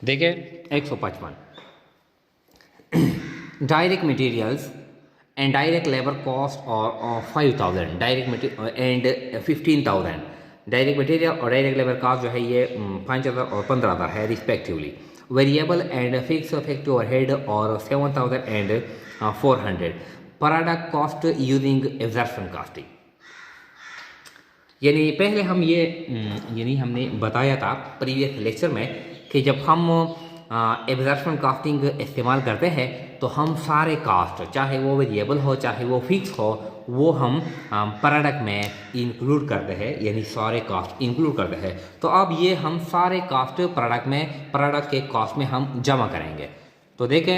देखिए 155 direct materials and direct labour cost और 5000 direct and 15000 direct material और direct labour cost जो है ये 5000 और 15000 है respectively. Variable and fix effective overhead और 7000 and 400 product cost using absorption costing. यानी पहले हम ये यानी हमने बताया था प्रीवियस लेक्चर में कि जब हम एब्जॉर्प्शन कॉस्टिंग इस्तेमाल करते हैं तो हम सारे कास्ट, चाहे वो वेरिएबल हो चाहे वो फिक्स हो, वो हम प्रोडक्ट में इंक्लूड करते हैं, यानी सारे कास्ट इंक्लूड करते हैं। तो अब ये हम सारे कास्ट प्रोडक्ट के कॉस्ट में हम जमा करेंगे। तो देखें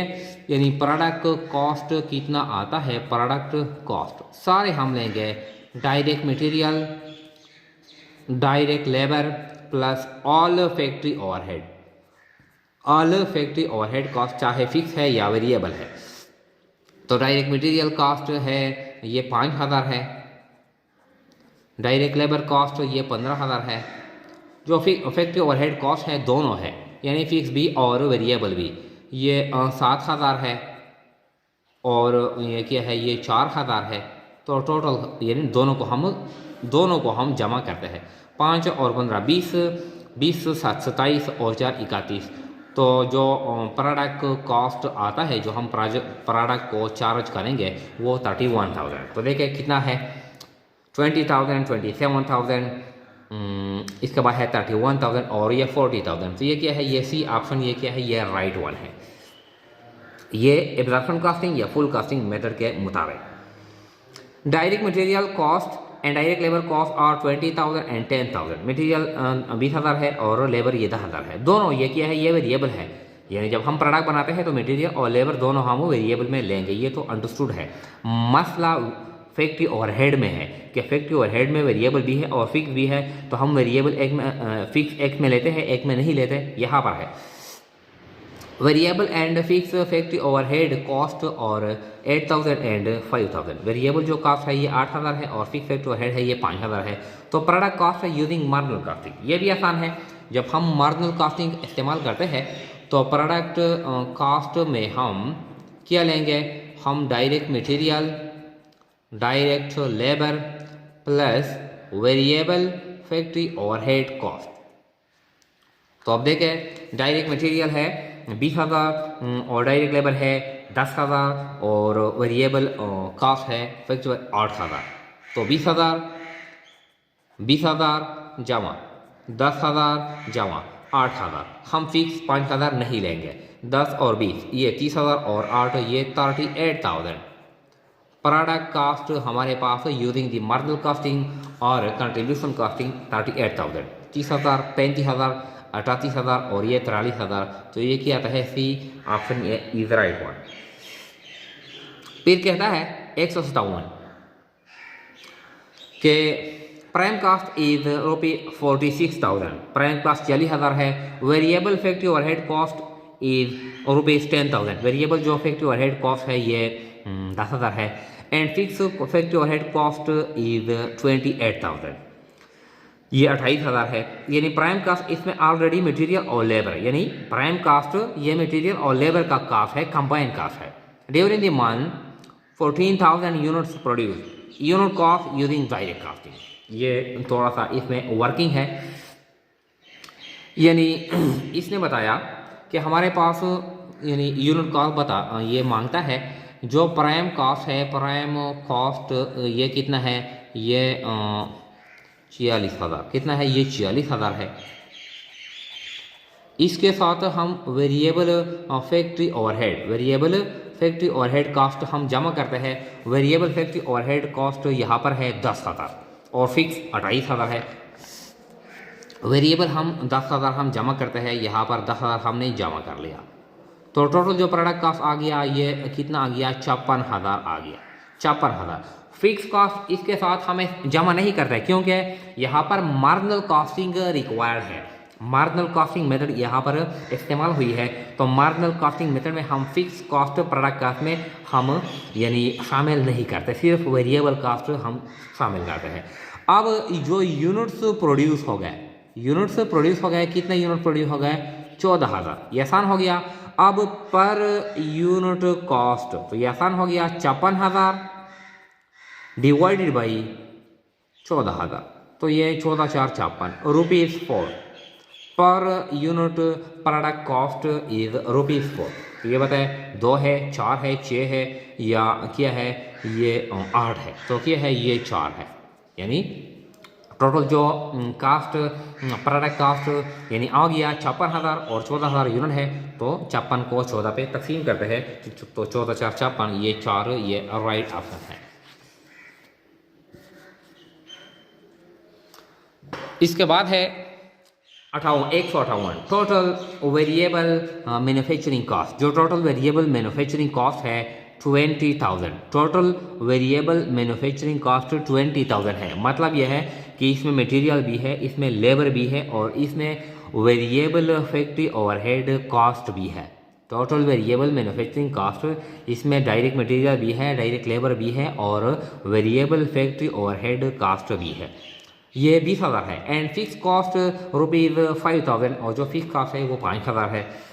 यानी प्रोडक्ट कॉस्ट कितना आता है, प्रोडक्ट कॉस्ट सारे हम लेंगे direct material, direct labour plus all factory overhead. All factory overhead cost चाहे फिक्स है या वेरिएबल है। तो डायरेक्ट मटेरियल कॉस्ट है ये 5000 है, डायरेक्ट लेबर कॉस्ट ये 15000 है, जो फैक्ट्री ओवरहेड कॉस्ट है दोनों है यानी फिक्स भी और वेरिएबल भी, ये 7000 है और ये क्या है ये 4000 है। तो टोटल यानी दोनों को हम जमा करते हैं। 5 और 15 20, 20 7 27 और 4 31। तो जो प्रोडक्ट कॉस्ट आता है, जो हम प्रोडक्ट को चार्ज करेंगे वो 31000। तो देखिए कितना है 20000, 27000, इसके बाद है 31000 और ये 40000। तो ये क्या है, ये सी ऑप्शन, ये क्या है, ये राइट वन है। ये एब्जॉर्प्शन कॉस्टिंग या फुल कॉस्टिंग मेथड के मुताबिक। Direct material cost and direct labour cost और 20000 एंड 10000। मटेरियल 20000 है और लेबर ये 10000 है। दोनों ये क्या है, ये वेरिएबल है, यानी जब हम प्रोडक्ट बनाते हैं तो मटेरियल और लेबर दोनों हम वेरिएबल में लेंगे, ये तो अंडरस्टूड है। मसला फैक्ट्री ओवरहेड में है कि फैक्ट्री ओवरहेड में वेरिएबल भी है और फिक्स भी है, तो हम वेरिएबल एक में फिक्स एक में लेते हैं, एक में नहीं लेते। यहाँ पर है variable and fix factory overhead cost और 8000 एंड 5000। वेरिएबल जो कॉस्ट है ये 8000 है और फिक्स फैक्ट्री ओवरहेड है ये 5000 है। तो प्रोडक्ट कॉस्ट है यूजिंग मार्जिनल कॉस्टिंग। ये भी आसान है, जब हम मार्जिनल कॉस्टिंग इस्तेमाल करते हैं तो प्रोडक्ट कॉस्ट में हम क्या लेंगे, हम direct material, direct labour plus variable factory overhead cost. तो अब देखें डायरेक्ट मटेरियल है 20000 और डायरेक्ट लेबर है 10000 और वेरिएबल कॉस्ट है फैक्ट्री 8000। तो 20000 जमा 10000 जमा 8000। हम फिक्स 5000 नहीं लेंगे। 10 और 20 ये 30000 और 8 ये 38000। प्रोडक्ट कॉस्ट हमारे पास यूजिंग दी मार्जिनल कॉस्टिंग और कंट्रीब्यूशन कॉस्टिंग 38000। 30000, 35000, 38000 और ये 43000। तो ये क्या आता है, C option is right one. फिर कहता है 157 के prime cost is ₹46,000। Prime cost 40000 है। Variable factory overhead cost is ₹10,000। Variable जो फैक्ट्री ओवरहेड कॉस्ट है ये 10000 है and fix factory overhead cost is 28000, ये 28000 है। यानी प्राइम कास्ट इसमें ऑलरेडी मटेरियल और लेबर, यानी प्राइम कास्ट ये मटेरियल और लेबर का कास्ट है, कंबाइन कास्ट है। During the month 14000 units produce, unit cost using direct casting. ये थोड़ा सा इसमें वर्किंग है, यानी इसने बताया कि हमारे पास यानी यूनिट कॉस्ट ये मांगता है जो प्राइम कॉस्ट है, प्राइम कॉस्ट ये कितना है, ये 44000 कितना है, ये 44000 है। इसके साथ हम variable factory overhead, variable factory overhead cost हम जमा करते हैं। वेरिएबल फैक्ट्री ओवरहेड कॉस्ट यहाँ पर है 10000 और फिक्स 28000 है। वेरिएबल हम 10000 हम जमा करते हैं, यहाँ पर 10000 हमने जमा कर लिया। तो टोटल जो प्रोडक्ट कॉस्ट आ गया ये कितना आ गया, 54000 आ गया, 54000। फिक्स कॉस्ट इसके साथ हमें जमा नहीं करता है क्योंकि यहाँ पर मार्जिनल कॉस्टिंग रिक्वायर्ड है। मार्जिनल कॉस्टिंग मेथड यहाँ पर इस्तेमाल हुई है। तो मार्जिनल कॉस्टिंग मेथड में हम फिक्स कॉस्ट प्रोडक्ट कॉस्ट में हम यानी शामिल नहीं करते, सिर्फ वेरिएबल कॉस्ट हम शामिल करते हैं। अब जो यूनिट्स प्रोड्यूस हो गए, कितने यूनिट प्रोड्यूस हो गए, 14,000, ये आसान हो गया। अब पर यूनिट कॉस्ट, तो ये आसान हो गया 56,000 डिवाइडेड बाई 14,000, तो ये 14,456 rupees 4 per unit product cost is rupees 4। तो ये बताए 2 है, 4 है, 6 है या क्या है, ये 8 है, तो क्या है, ये 4 है। यानी टोटल जो कास्ट प्रोडक्ट कास्ट यानी आ गया 56,000 और 14,000 यूनिट है, तो 56 को 14 पे तकसीम करते हैं, तो 14,456, ये 4 ये राइट ऑप्शन है। इसके बाद है 158 टोटल वेरिएबल मैन्युफैक्चरिंग कॉस्ट। जो टोटल वेरिएबल मैन्युफैक्चरिंग कॉस्ट है 20,000, टोटल वेरिएबल मैन्युफैक्चरिंग कॉस्ट 20,000 है। मतलब यह है कि इसमें मटेरियल भी है, इसमें लेबर भी है और इसमें वेरिएबल फैक्ट्री ओवरहेड कॉस्ट भी है। टोटल वेरिएबल मैन्युफैक्चरिंग कॉस्ट, इसमें डायरेक्ट मटेरियल भी है, डायरेक्ट लेबर भी है और वेरिएबल फैक्ट्री ओवरहेड कॉस्ट भी है। ये 20,000 है। एंड फिक्स कॉस्ट रुपीज़ 5,000, और जो फिक्स कॉस्ट है वो 5,000 है।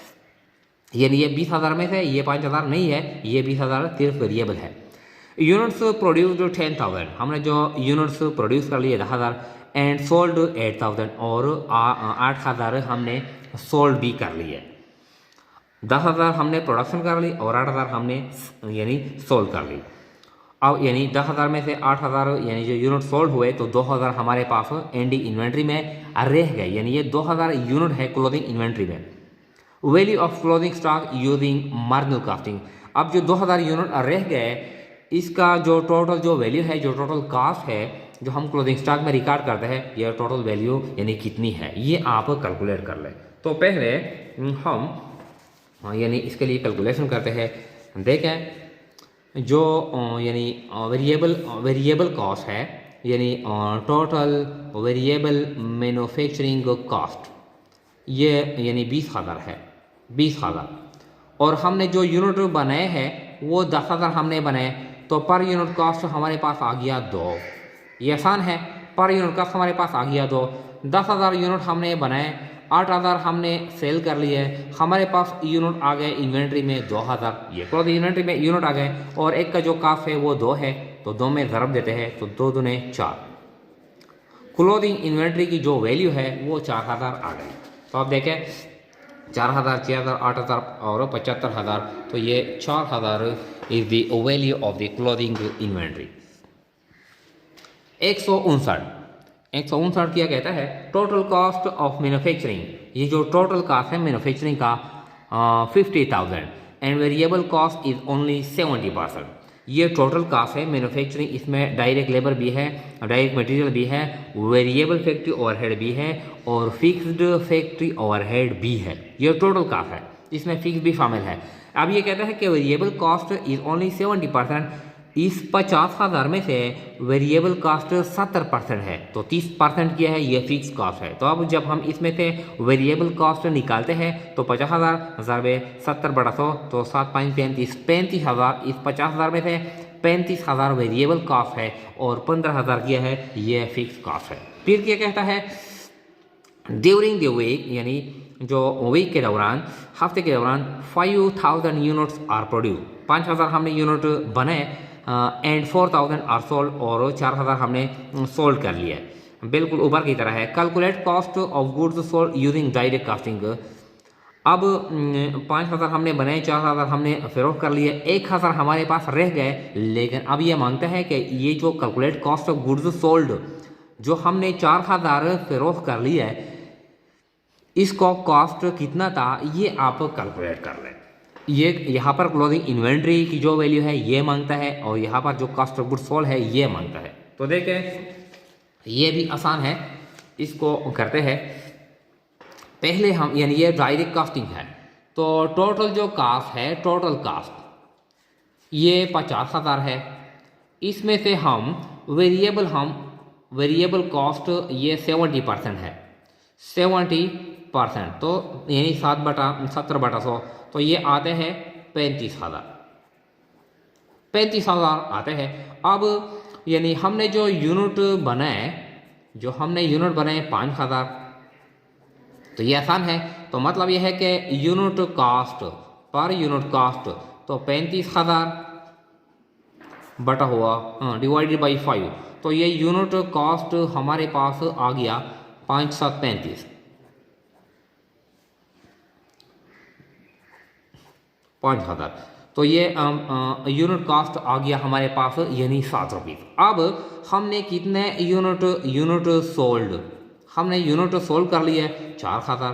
यानी ये 20,000 में से ये 5,000 नहीं है, ये 20,000 सिर्फ वेरिएबल है। यूनिट्स प्रोड्यूस्ड 10,000, हमने जो यूनिट्स प्रोड्यूस कर लिए 10,000 एंड सोल्ड 8,000, और 8,000 हमने सोल्ड भी कर लिए। 10,000 हमने प्रोडक्शन कर ली और 8,000 हमने यानी सोल्ड कर ली। अब यानी 10,000 में से 8,000 यानी जो यूनिट सोल्ड हुए, तो 2,000 हमारे पास एंडिंग इन्वेंट्री में रह गए, यानी ये 2,000 यूनिट है क्लोजिंग इन्वेंट्री में। Value of closing stock using marginal costing, अब जो 2,000 यूनिट रह गए, इसका जो टोटल जो वैल्यू है, जो टोटल कॉस्ट है, जो हम क्लोजिंग स्टॉक में रिकॉर्ड करते हैं, यह टोटल वैल्यू यानी कितनी है, ये आप कैलकुलेट कर लें। तो पहले हम यानी इसके लिए कैलकुलेशन करते हैं। देखें जो यानी वेरिएबल कॉस्ट है, यानी टोटल वेरिएबल मैन्युफैक्चरिंग कॉस्ट, ये यानी 20,000 है, 20,000, और हमने जो यूनिट बनाए हैं वो 10,000 हमने बनाए, तो पर यूनिट कॉस्ट हमारे पास आ गया 2। ये आसान है, पर यूनिट कॉस्ट हमारे पास आ गया 2। 10,000 यूनिट हमने बनाए, 8,000 हमने सेल कर लिए, हमारे पास यूनिट आ गए इन्वेंट्री में 2,000, ये क्लोजिंग इन्वेंट्री में यूनिट आ गए, और एक का जो कॉस्ट है वो 2 है, तो 2 में ज़रब देते हैं, तो 2 दूने 4। क्लोजिंग इन्वेंट्री की जो वैल्यू है वो 4,000 आ गई। तो आप देखें 4,000, 6,000, 8,000 और 75,000, तो ये 4,000 is the value of the closing inventory. 159 क्या कहता है, टोटल कॉस्ट ऑफ मैन्युफैक्चरिंग, ये जो टोटल कॉस्ट है मैन्युफैक्चरिंग का 50,000 and variable cost is only 70%। ये टोटल कॉस्ट है मैन्युफैक्चरिंग, इसमें डायरेक्ट लेबर भी है, डायरेक्ट मटेरियल भी है, वेरिएबल फैक्ट्री ओवरहेड भी है और फिक्स्ड फैक्ट्री ओवरहेड भी है। ये टोटल कॉस्ट है, इसमें फिक्स भी शामिल है। अब ये कहता है कि वेरिएबल कॉस्ट इज ओनली 70%, इस 50,000 में से वेरिएबल कॉस्ट 70% है, तो 30% क्या है, ये फिक्स कॉस्ट है। तो अब जब हम इसमें से वेरिएबल कॉस्ट निकालते हैं, तो 50,000 में 70/100, तो 7 5 35, 35,000, इस 50,000 में से 35,000 वेरिएबल कॉस्ट है और 15,000 क्या है, ये फिक्स कॉस्ट है। फिर क्या कहता है, ड्यूरिंग द वीक, यानी जो वीक के दौरान, हफ्ते के दौरान 5,000 यूनिट्स आर प्रोड्यूस, 5,000 हमने यूनिट बनाए एंड 4,000 आर सोल्ड, और 4,000 हमने सोल्ड कर लिया, बिल्कुल ऊपर की तरह है। Calculate cost of goods sold using direct costing. अब 5,000 हमने बनाए, 4,000 हमने फरोख्त कर लिए, 1,000 हमारे पास रह गए, लेकिन अब ये मांगता है कि ये जो calculate cost of goods sold, जो हमने 4,000 फरोख्त कर लिया है, इसको कॉस्ट कितना था ये आप कैलकुलेट कर लें। ये यहाँ पर क्लोजिंग इन्वेंट्री की जो वैल्यू है ये मांगता है, और यहाँ पर जो कॉस्ट ऑफ गुड्स सोल्ड है ये मांगता है। तो देखें ये भी आसान है, इसको करते हैं। पहले हम यानी ये डायरेक्ट कॉस्टिंग है, तो टोटल जो कॉस्ट है, टोटल कॉस्ट ये 50,000 है, इसमें से हम वेरिएबल कॉस्ट ये 70% है, 70%, तो यानी 7/70/100, तो ये आते हैं 35,000 आते हैं। अब यानी हमने जो यूनिट बनाए 5,000, तो ये आसान है। तो मतलब ये है कि unit cost, per unit cost, तो 35,000 बटा हुआ डिवाइडेड बाई 5, तो ये यूनिट कास्ट हमारे पास आ गया 5 7 35, 5,000। तो ये यूनिट कास्ट आ गया हमारे पास यानी 7 रुपये। अब हमने कितने यूनिट सोल्ड, हमने यूनिट सोल्ड कर लिया है 4,000।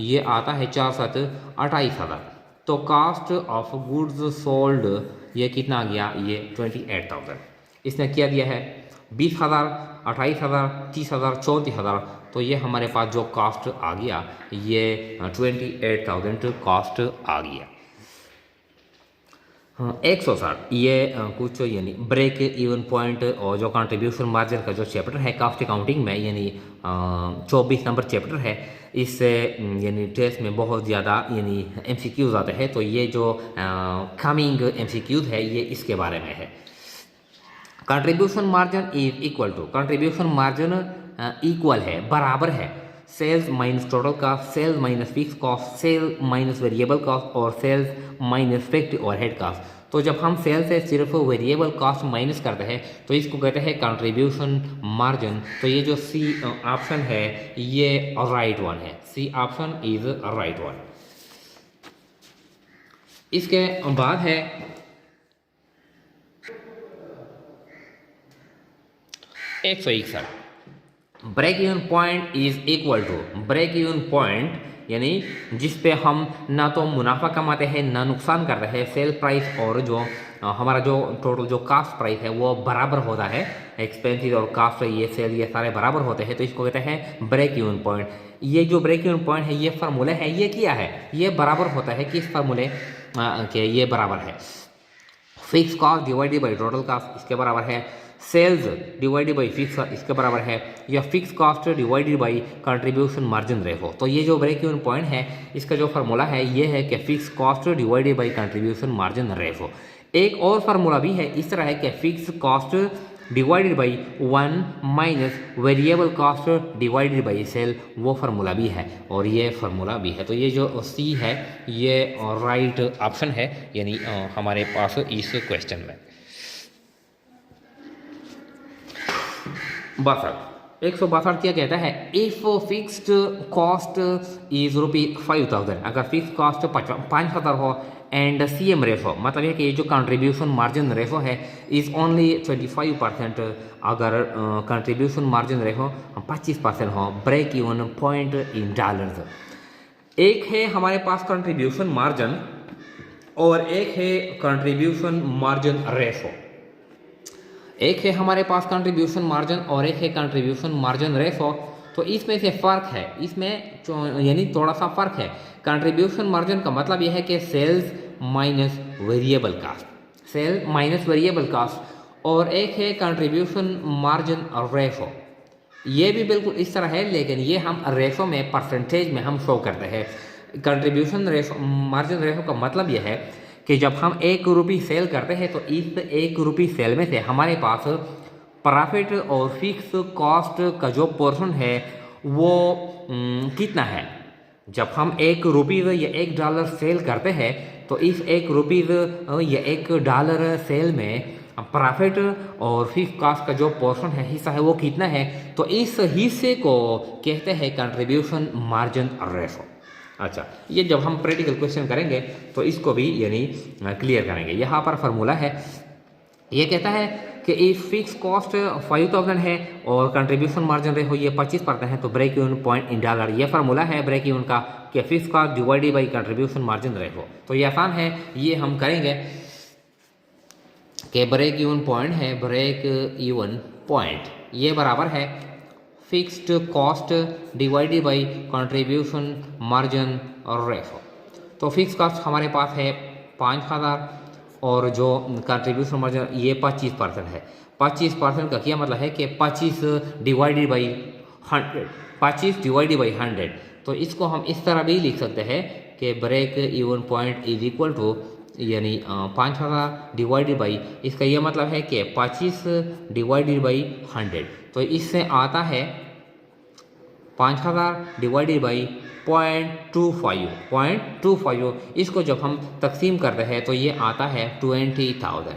ये आता है 4 7 28,000। तो कास्ट ऑफ गुड्स सोल्ड ये कितना आ गया, ये 28,000। इसने क्या दिया है 20,000, 28,000, 30,000, 34,000। तो ये हमारे पास जो कास्ट आ गया ये 28,000 कास्ट आ गया। हाँ 160 ये कुछ यानी ब्रेक इवन पॉइंट और जो कंट्रीब्यूशन मार्जिन का जो चैप्टर है कास्ट अकाउंटिंग में, यानी 24 नंबर चैप्टर है, इससे यानी टेस्ट में बहुत ज़्यादा यानी MCQs आते हैं। तो ये जो कमिंग MCQs है ये इसके बारे में है। Contribution margin is equal to, contribution margin equal है, बराबर है sales minus total cost, sales minus fix cost, sale minus variable cost और sales minus fixed overhead cost. तो जब हम सेल से सिर्फ वेरिएबल कॉस्ट माइनस करते हैं तो इसको कहते हैं कंट्रीब्यूशन मार्जिन। तो ये जो सी ऑप्शन है ये राइट वन है, C option is right one. इसके बाद है एक सौ इकसठ, break even point is equal to, break even point यानी जिस पे हम ना तो मुनाफा कमाते हैं ना नुकसान करते हैं, सेल प्राइस और जो हमारा जो टोटल जो कास्ट प्राइस है वो बराबर होता है, एक्सपेंसिव और कास्ट ये सेल ये सारे बराबर होते हैं। तो इसको कहते हैं ब्रेक इवन पॉइंट। ये जो ब्रेक इवन पॉइंट है ये फार्मूला है, ये क्या है, ये बराबर होता है किस फार्मूले के, ये बराबर है fix cost divided by total cast, इसके बराबर है सेल्स डिवाइडेड बाई फिक्स, इसके बराबर है, या fix cost divided by contribution margin ratio. तो ये जो ब्रेक इवन पॉइंट है इसका जो फार्मूला है ये है कि fix cost divided by contribution margin ratio. एक और फार्मूला भी है इस तरह है कि fix cost divided by 1 minus variable cost divided by sale, वो फार्मूला भी है और ये फार्मूला भी है। तो ये जो सी है ये राइट ऑप्शन है यानी हमारे पास इस क्वेश्चन में। 62 162 क्या कहता है, इफ फिक्स्ड कॉस्ट इज ₹5,000, अगर फिक्स कॉस्ट 5,000 हो एंड CM रेशो, मतलब है कि ये जो कंट्रीब्यूशन मार्जिन रेशो है इज ओनली 25%, अगर कंट्रीब्यूशन मार्जिन रेशो 25% हो, break even point in dollars. एक है हमारे पास कंट्रीब्यूशन मार्जिन और एक है कंट्रीब्यूशन मार्जिन रेशो। एक है हमारे पास कंट्रीब्यूशन मार्जिन और एक है कंट्रीब्यूशन मार्जिन रेशो। तो इसमें से फ़र्क है, इसमें यानी थोड़ा सा फ़र्क है। कंट्रीब्यूशन मार्जिन का मतलब यह है कि sales minus variable cost, sale minus variable cost, और एक है कंट्रीब्यूशन मार्जिन रेशो। ये भी बिल्कुल इस तरह है लेकिन ये हम रेशो में परसेंटेज में हम शो करते हैं। कंट्रीब्यूशन रेशो मार्जिन रेशो का मतलब यह है कि जब हम ₹1 सेल करते हैं तो इस ₹1 सेल में से हमारे पास प्रॉफिट और फिक्स कॉस्ट का जो पोर्शन है वो कितना है। जब हम ₹1 या $1 सेल करते हैं तो इस ₹1 या $1 सेल में प्रॉफिट और फिक्स कॉस्ट का जो पोर्शन है, हिस्सा है, वो कितना है। तो इस हिस्से को कहते हैं कंट्रीब्यूशन मार्जिन रेशो। अच्छा, ये जब हम प्रैक्टिकल क्वेश्चन करेंगे तो इसको भी यानी क्लियर करेंगे। यहाँ पर फार्मूला है, ये कहता है कि इफ फिक्स कॉस्ट 5,000 है और कंट्रीब्यूशन मार्जिन रेशो ये 25% है तो break even point in dollar, ये फार्मूला है ब्रेक इवन का कि fix cost divided by contribution margin ratio. तो ये आसान है, ये हम करेंगे कि ब्रेक इवन पॉइंट है, ब्रेक इवन पॉइंट ये बराबर है fixed cost divided by contribution margin ratio. तो फिक्स कॉस्ट हमारे पास है 5,000 और जो कंट्रीब्यूशन मार्जिन ये 25% है। 25% का क्या मतलब है कि 25 डिवाइडेड बाई 100, 25 डिवाइडेड बाई 100। तो इसको हम इस तरह भी लिख सकते हैं कि break even point is equal to यानी 5,000 डिवाइडेड बाई, इसका यह मतलब है कि 25 डिवाइडेड बाई 100। तो इससे आता है 5000 डिवाइडेड बाई 0.25, इसको जब हम तकसीम करते हैं तो ये आता है 20,000,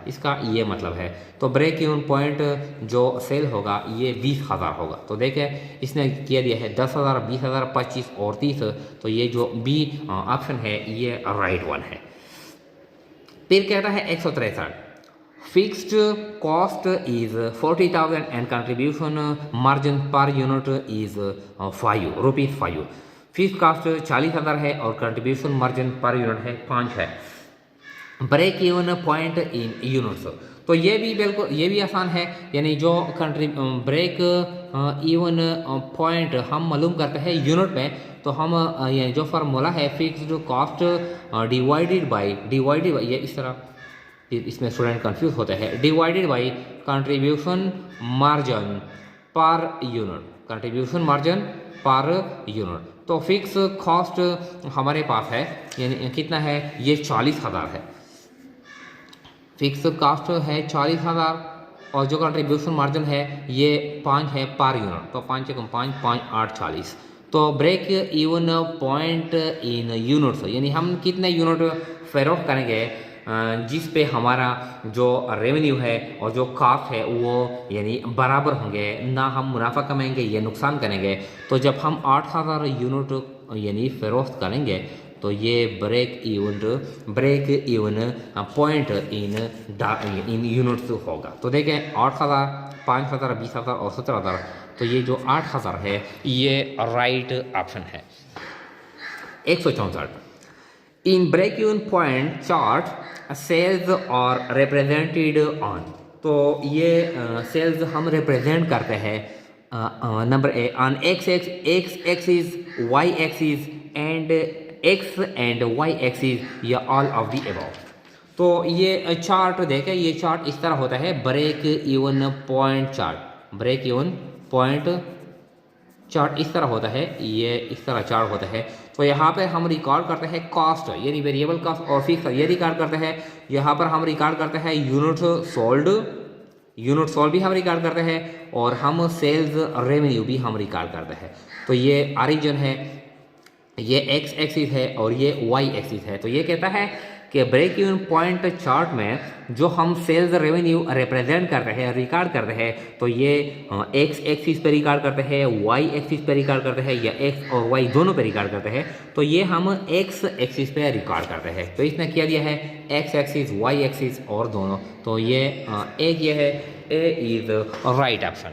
इसका ये मतलब है। तो ब्रेक इवन पॉइंट जो सेल होगा ये 20,000 होगा। तो देखें इसने किया दिया है 10,000, 20,000, 25 और 30, तो ये जो बी ऑप्शन है ये राइट वन है। फिर कहता है 163, fixed cost is 40,000 and contribution margin per unit is ₹5। Fix cost 40,000 है और कंट्रीब्यूशन मार्जिन पर यूनिट है 5 है। Break even point in units, तो ये भी बिल्कुल ये भी आसान है, यानी जो ब्रेक इवन पॉइंट हम मालूम करते हैं यूनिट में, तो हम ये जो फार्मूला है फिक्स्ड कॉस्ट डिवाइडेड बाई ये इस तरह, इसमें स्टूडेंट कंफ्यूज होते हैं, divided by contribution margin per unit, तो फिक्स कॉस्ट हमारे पास है यानी कितना है, ये 40,000 है। फिक्स कॉस्ट है 40,000 और जो कंट्रीब्यूशन मार्जिन है ये 5 है पर यूनिट, तो 5 × 5 5 8 40। तो break even point in units, यानी हम कितने यूनिट फेरोफ्ट करेंगे जिस पे हमारा जो रेवेन्यू है और जो कॉस्ट है वो यानी बराबर होंगे, ना हम मुनाफा कमाएंगे या नुकसान करेंगे। तो जब हम 8,000 यूनिट यानी फेरोख्त करेंगे तो ये break even point in units होगा। तो देखें 8,000, 5,000, 20,000 और 17,000, तो ये जो 8,000 है ये राइट ऑप्शन है। 164, in break even point chart sales और रिप्रेजेंटेड ऑन, तो ये सेल्स हम रिप्रेजेंट करते हैं number A on X axis, Y axis and X and Y axis या ऑल ऑफ द अबव। तो ये चार्ट देखें, ये चार्ट इस तरह होता है break even point chart, break even point chart इस तरह होता है, ये इस तरह चार्ट होता है। तो यहाँ पे हम रिकॉर्ड करते हैं कॉस्ट यानी वेरिएबल कॉस्ट और फिक्स ये रिकॉर्ड करते हैं। यहाँ पर हम रिकॉर्ड करते हैं यूनिट सोल्ड भी हम रिकॉर्ड करते हैं और हम सेल्स रेवेन्यू भी हम रिकॉर्ड करते हैं। तो ये ऑरिजिन है, ये एक्स एक्सिस है और ये वाई एक्सिस है। तो ये कहता है कि ब्रेक इवन पॉइंट चार्ट में जो हम सेल्स रेवेन्यू रिप्रेजेंट करते हैं, रिकॉर्ड करते हैं, तो ये एक्स एक्सिस पे रिकॉर्ड करते हैं, वाई एक्सिस पे रिकॉर्ड करते हैं या एक्स और वाई दोनों पे रिकॉर्ड करते हैं। तो ये हम एक्स एक्सिस पे रिकॉर्ड करते हैं। तो इसने किया दिया है एक्स एक्सिस, वाई एक्सिस और दोनों। तो ये एक ये है, ए इज राइट ऑप्शन।